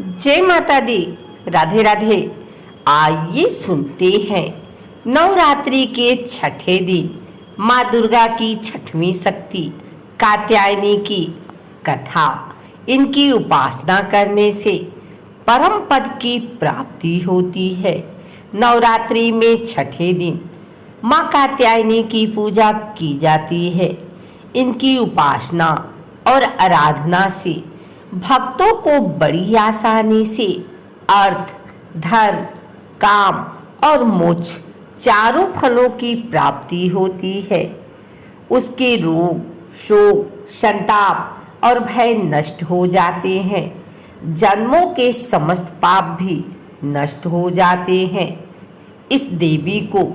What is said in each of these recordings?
जय माता दी। राधे राधे। आइए सुनते हैं नवरात्रि के छठे दिन माँ दुर्गा की छठवीं शक्ति कात्यायनी की कथा। इनकी उपासना करने से परम पद की प्राप्ति होती है। नवरात्रि में छठे दिन माँ कात्यायनी की पूजा की जाती है। इनकी उपासना और आराधना से भक्तों को बड़ी आसानी से अर्थ, धर्म, काम और मोक्ष चारों फलों की प्राप्ति होती है। उसके रोग, शोक, संताप और भय नष्ट हो जाते हैं। जन्मों के समस्त पाप भी नष्ट हो जाते हैं। इस देवी को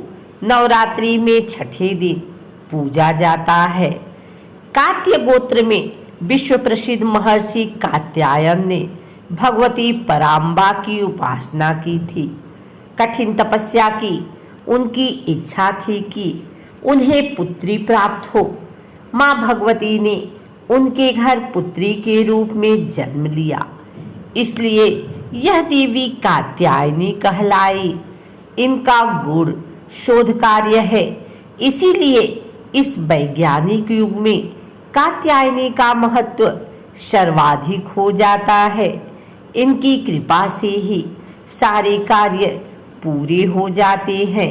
नवरात्रि में छठे दिन पूजा जाता है। कात्य गोत्र में विश्व प्रसिद्ध महर्षि कात्यायन ने भगवती पराम्बा की उपासना की थी। कठिन तपस्या की उनकी इच्छा थी कि उन्हें पुत्री प्राप्त हो। माँ भगवती ने उनके घर पुत्री के रूप में जन्म लिया, इसलिए यह देवी कात्यायनी कहलाई। इनका गुण शोध कार्य है, इसीलिए इस वैज्ञानिक युग में कात्यायनी का महत्व सर्वाधिक हो जाता है। इनकी कृपा से ही सारे कार्य पूरे हो जाते हैं।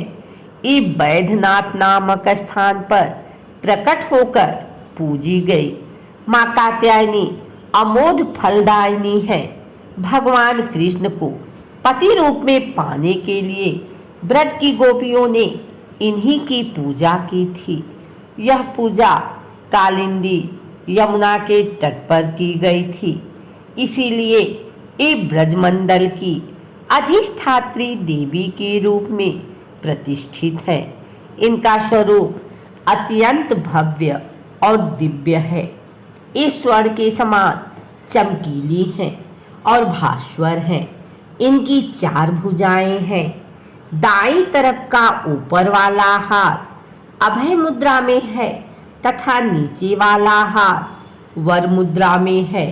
ये बैद्यनाथ नामक स्थान पर प्रकट होकर पूजी गई माँ कात्यायनी अमोघ फलदायिनी है। भगवान कृष्ण को पति रूप में पाने के लिए ब्रज की गोपियों ने इन्हीं की पूजा की थी। यह पूजा कालिंदी यमुना के तट पर की गई थी, इसीलिए ये ब्रजमंडल की अधिष्ठात्री देवी के रूप में प्रतिष्ठित है। इनका स्वरूप अत्यंत भव्य और दिव्य है। ये स्वर्ण के समान चमकीली हैं और भास्वर हैं। इनकी चार भुजाएं हैं। दाईं तरफ का ऊपर वाला हाथ अभय मुद्रा में है तथा नीचे वाला हाथ वर मुद्रा में है।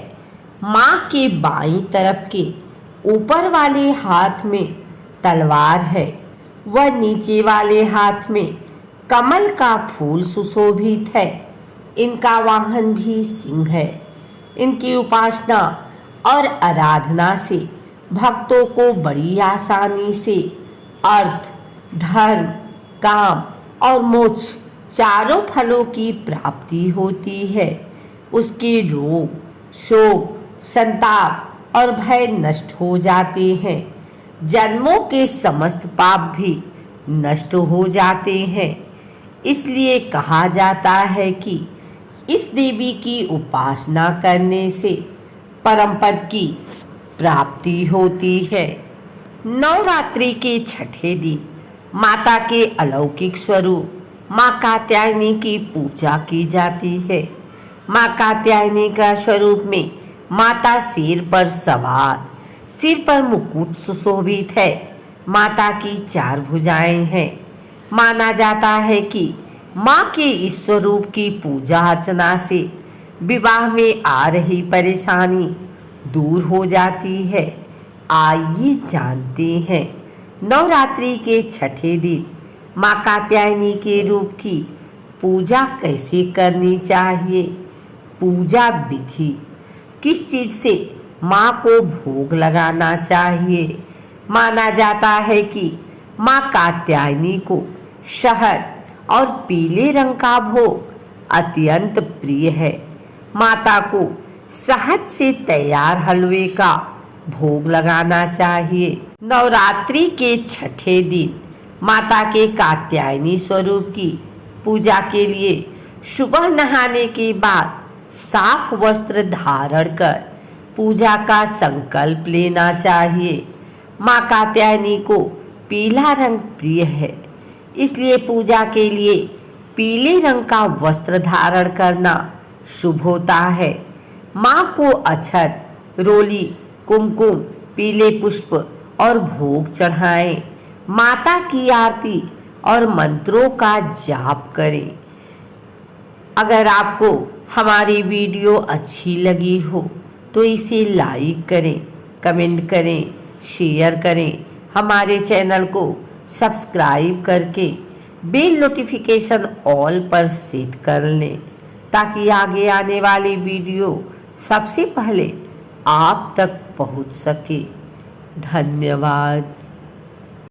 माँ के बाईं तरफ के ऊपर वाले हाथ में तलवार है व नीचे वाले हाथ में कमल का फूल सुशोभित है। इनका वाहन भी सिंह है। इनकी उपासना और आराधना से भक्तों को बड़ी आसानी से अर्थ, धर्म, काम और मोक्ष चारों फलों की प्राप्ति होती है। उसके रोग, शोक, संताप और भय नष्ट हो जाते हैं। जन्मों के समस्त पाप भी नष्ट हो जाते हैं। इसलिए कहा जाता है कि इस देवी की उपासना करने से परम पद की प्राप्ति होती है। नवरात्रि के छठे दिन माता के अलौकिक स्वरूप माँ कात्यायनी की पूजा की जाती है। माँ कात्यायनी का स्वरूप में माता शेर पर सवार, सिर पर मुकुट सुशोभित है। माता की चार भुजाएं हैं। माना जाता है कि माँ के इस स्वरूप की पूजा अर्चना से विवाह में आ रही परेशानी दूर हो जाती है। आइए जानते हैं नवरात्रि के छठे दिन माँ कात्यायनी के रूप की पूजा कैसे करनी चाहिए। पूजा विधि, किस चीज से माँ को भोग लगाना चाहिए। माना जाता है कि माँ कात्यायनी को शहद और पीले रंग का भोग अत्यंत प्रिय है। माता को शहद से तैयार हलवे का भोग लगाना चाहिए। नवरात्रि के छठे दिन माता के कात्यायनी स्वरूप की पूजा के लिए सुबह नहाने के बाद साफ वस्त्र धारण कर पूजा का संकल्प लेना चाहिए। माँ कात्यायनी को पीला रंग प्रिय है, इसलिए पूजा के लिए पीले रंग का वस्त्र धारण करना शुभ होता है। माँ को अक्षत, रोली, कुमकुम, पीले पुष्प और भोग चढ़ाएं। माता की आरती और मंत्रों का जाप करें। अगर आपको हमारी वीडियो अच्छी लगी हो तो इसे लाइक करें कमेंट करें, शेयर करें, हमारे चैनल को सब्सक्राइब करके बेल नोटिफिकेशन ऑल पर सेट कर लें ताकि आगे आने वाली वीडियो सबसे पहले आप तक पहुंच सके। धन्यवाद।